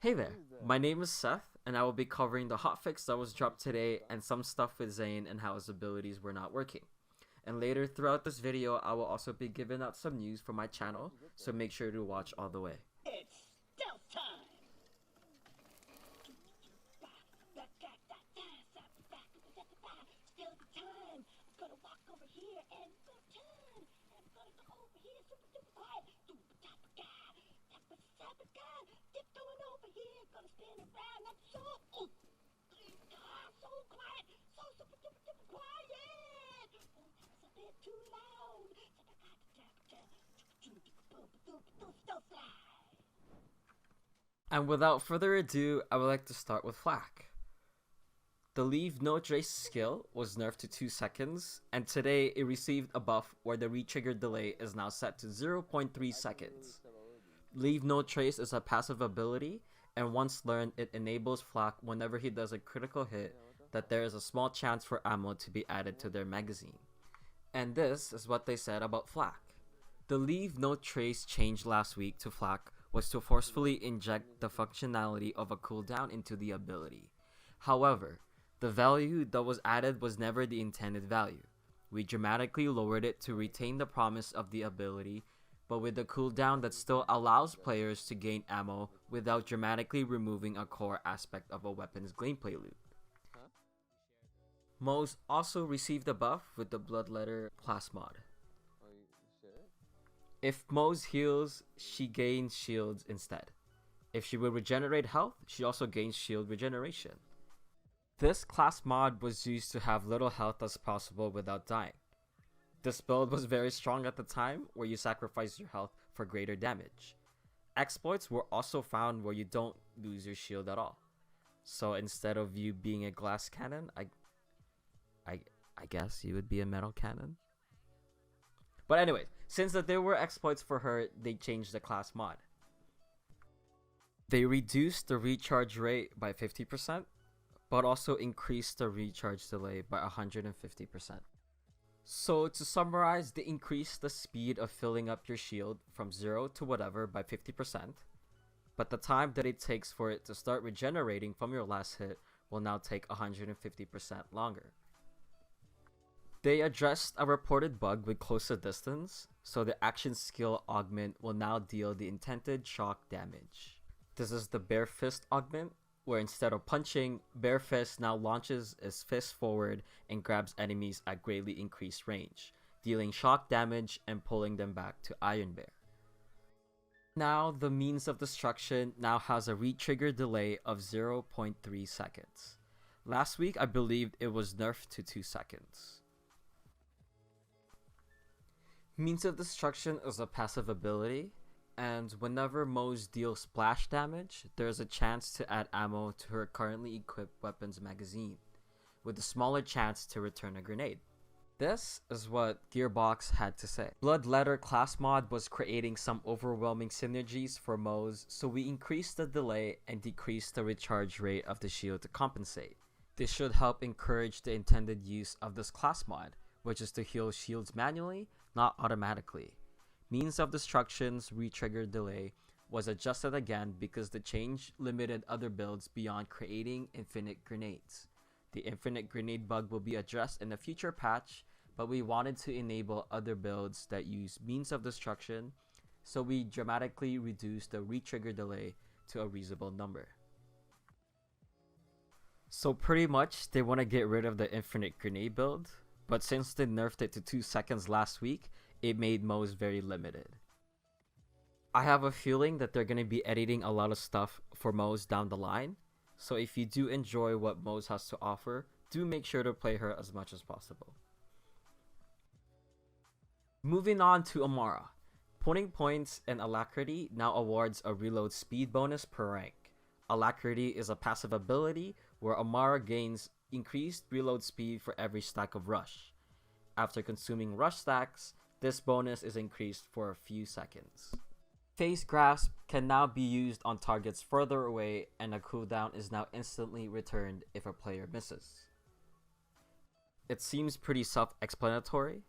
Hey there, my name is Seth, and I will be covering the hotfix that was dropped today and some stuff with Zane and how his abilities were not working. And later throughout this video, I will also be giving out some news from my channel, so make sure to watch all the way. It's stealth time! Stealth time! I'm gonna walk over here and turn! And I'm gonna go over here super quiet! Tiptoeing over here, gonna spin around, I'm so quiet, so super quiet! Oh, that was a bit too loud! Stealth slide! And without further ado, I would like to start with Fl4k. The Leave No Trace skill was nerfed to 2 seconds, and today it received a buff where the retrigger delay is now set to 0.3 seconds. Leave No Trace is a passive ability, and once learned, it enables Fl4k whenever he does a critical hit that there is a small chance for ammo to be added to their magazine. And this is what they said about Fl4k. The Leave No Trace change last week to Fl4k was to forcefully inject the functionality of a cooldown into the ability. However, the value that was added was never the intended value. We dramatically lowered it to retain the promise of the ability, but with a cooldown that still allows players to gain ammo without dramatically removing a core aspect of a weapon's gameplay loop. Moze also received a buff with the Bloodletter class mod. If Moze heals, she gains shields instead. If she will regenerate health, she also gains shield regeneration. This class mod was used to have little health as possible without dying. This build was very strong at the time, where you sacrifice your health for greater damage. Exploits were also found where you don't lose your shield at all. So instead of you being a glass cannon, I guess you would be a metal cannon. But anyways, since that there were exploits for her, they changed the class mod. They reduced the recharge rate by 50%, but also increased the recharge delay by 150%. So to summarize, they increased the speed of filling up your shield from 0 to whatever by 50%, but the time that it takes for it to start regenerating from your last hit will now take 150% longer. They addressed a reported bug with closer distance, so the action skill augment will now deal the intended shock damage. This is the Bare Fist augment, where instead of punching, Bare Fist now launches his fist forward and grabs enemies at greatly increased range, dealing shock damage and pulling them back to Iron Bear. Now, the Means of Destruction now has a retrigger delay of 0.3 seconds. Last week, I believed it was nerfed to 2 seconds. Means of Destruction is a passive ability, and whenever Moze deals splash damage, there is a chance to add ammo to her currently equipped weapon's magazine, with a smaller chance to return a grenade. This is what Gearbox had to say. Bloodletter class mod was creating some overwhelming synergies for Moze, so we increased the delay and decreased the recharge rate of the shield to compensate. This should help encourage the intended use of this class mod, which is to heal shields manually, not automatically. Means of Destruction's retrigger delay was adjusted again because the change limited other builds beyond creating infinite grenades. The infinite grenade bug will be addressed in a future patch, but we wanted to enable other builds that use Means of Destruction, so we dramatically reduced the retrigger delay to a reasonable number. So pretty much they want to get rid of the infinite grenade build, but since they nerfed it to 2 seconds last week, it made Moze very limited. I have a feeling that they're going to be editing a lot of stuff for Moze down the line, so if you do enjoy what Moze has to offer, do make sure to play her as much as possible. Moving on to Amara. Putting points and Alacrity now awards a reload speed bonus per rank. Alacrity is a passive ability where Amara gains increased reload speed for every stack of rush. After consuming rush stacks, this bonus is increased for a few seconds. Face Grasp can now be used on targets further away, and a cooldown is now instantly returned if a player misses. It seems pretty self-explanatory.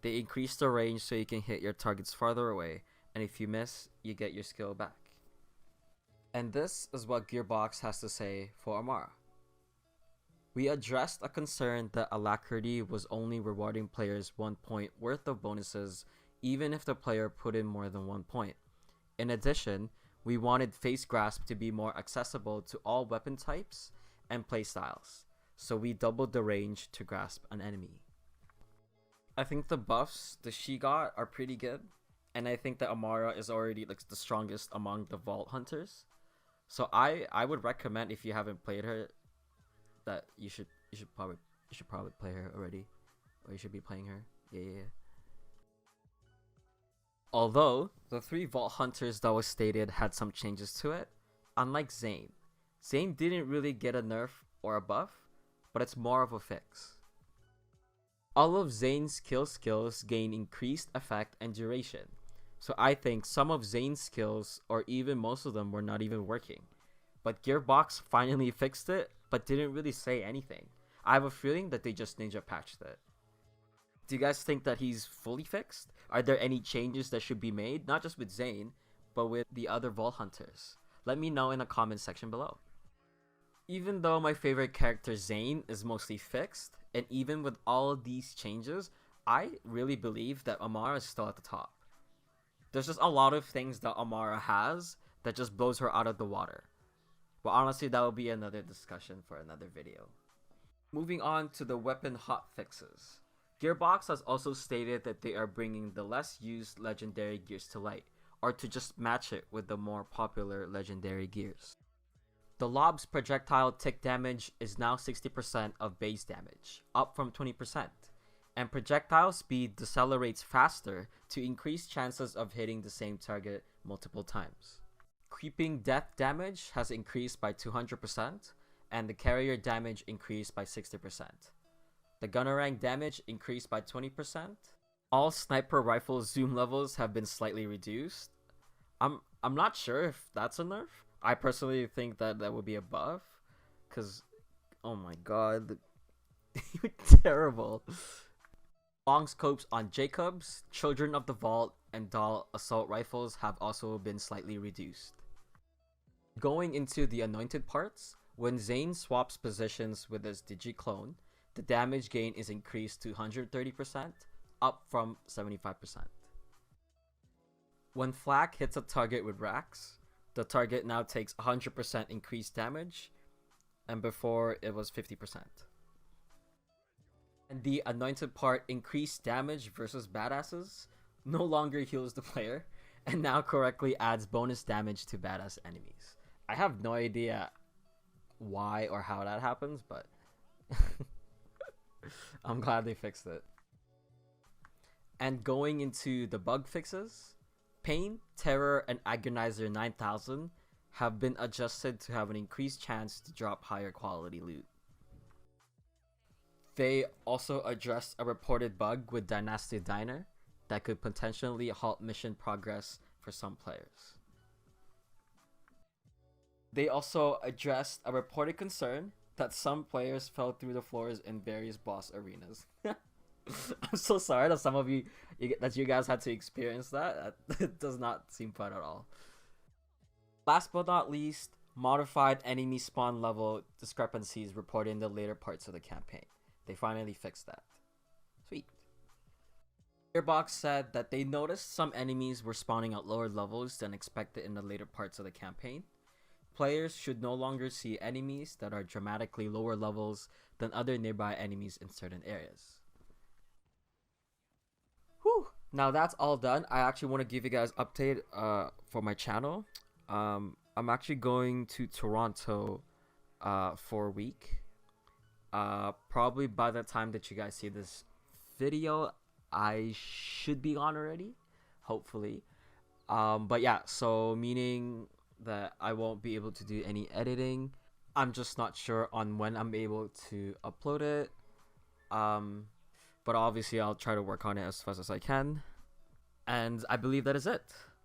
They increase the range so you can hit your targets farther away, and if you miss, you get your skill back. And this is what Gearbox has to say for Amara. We addressed a concern that Alacrity was only rewarding players 1 point worth of bonuses even if the player put in more than 1 point. In addition, we wanted Face Grasp to be more accessible to all weapon types and playstyles, so we doubled the range to grasp an enemy. I think the buffs that she got are pretty good, and I think that Amara is already like the strongest among the Vault Hunters. So I would recommend, if you haven't played her, that you should probably play her already, or you should be playing her. Yeah. Although the 3 Vault Hunters that was stated had some changes to it, unlike Zane. Zane didn't really get a nerf or a buff, but it's more of a fix. All of Zane's skills gain increased effect and duration, so I think some of Zane's skills, or even most of them, were not even working. But Gearbox finally fixed it, but didn't really say anything. I have a feeling that they just ninja patched it. Do you guys think that he's fully fixed? Are there any changes that should be made, not just with Zane, but with the other Vault Hunters? Let me know in the comment section below. Even though my favorite character Zane is mostly fixed, and even with all of these changes, I really believe that Amara is still at the top. There's just a lot of things that Amara has that just blows her out of the water. But honestly, that will be another discussion for another video. Moving on to the weapon hotfixes. Gearbox has also stated that they are bringing the less used legendary gears to light, or to just match it with the more popular legendary gears. The lob's projectile tick damage is now 60% of base damage, up from 20%, and projectile speed decelerates faster to increase chances of hitting the same target multiple times. Creeping death damage has increased by 200%, and the carrier damage increased by 60%. The gunnerang damage increased by 20%. All sniper rifle zoom levels have been slightly reduced. I'm not sure if that's a nerf. I personally think that that would be a buff, cause oh my god, terrible. Long scopes on Jacobs, Children of the Vault, and Doll assault rifles have also been slightly reduced. Going into the anointed parts, when Zane swaps positions with his Digiclone, the damage gain is increased to 130%, up from 75%. When Fl4k hits a target with Rax, the target now takes 100% increased damage, and before it was 50%. And the anointed part increased damage versus badasses no longer heals the player, and now correctly adds bonus damage to badass enemies. I have no idea why or how that happens, but I'm glad they fixed it. And going into the bug fixes, Pain, Terror, and Agonizer 9000 have been adjusted to have an increased chance to drop higher quality loot. They also addressed a reported bug with Dynasty Diner that could potentially halt mission progress for some players. They also addressed a reported concern that some players fell through the floors in various boss arenas. I'm so sorry that some of you guys had to experience that. It does not seem fun at all. Last but not least, modified enemy spawn level discrepancies reported in the later parts of the campaign. They finally fixed that. Sweet. Gearbox said that they noticed some enemies were spawning at lower levels than expected in the later parts of the campaign. Players should no longer see enemies that are dramatically lower levels than other nearby enemies in certain areas. Whew. Now that's all done. I actually want to give you guys an update for my channel. I'm actually going to Toronto for a week. Probably by the time that you guys see this video, I should be on already, hopefully. But yeah, so meaning that I won't be able to do any editing. I'm just not sure on when I'm able to upload it. But obviously I'll try to work on it as fast as I can. And I believe that is it.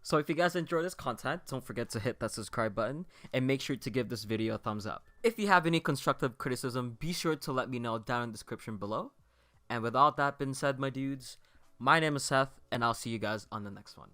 So if you guys enjoy this content, don't forget to hit that subscribe button and make sure to give this video a thumbs up. If you have any constructive criticism, be sure to let me know down in the description below. And with all that being said, my dudes, my name is Seth, and I'll see you guys on the next one.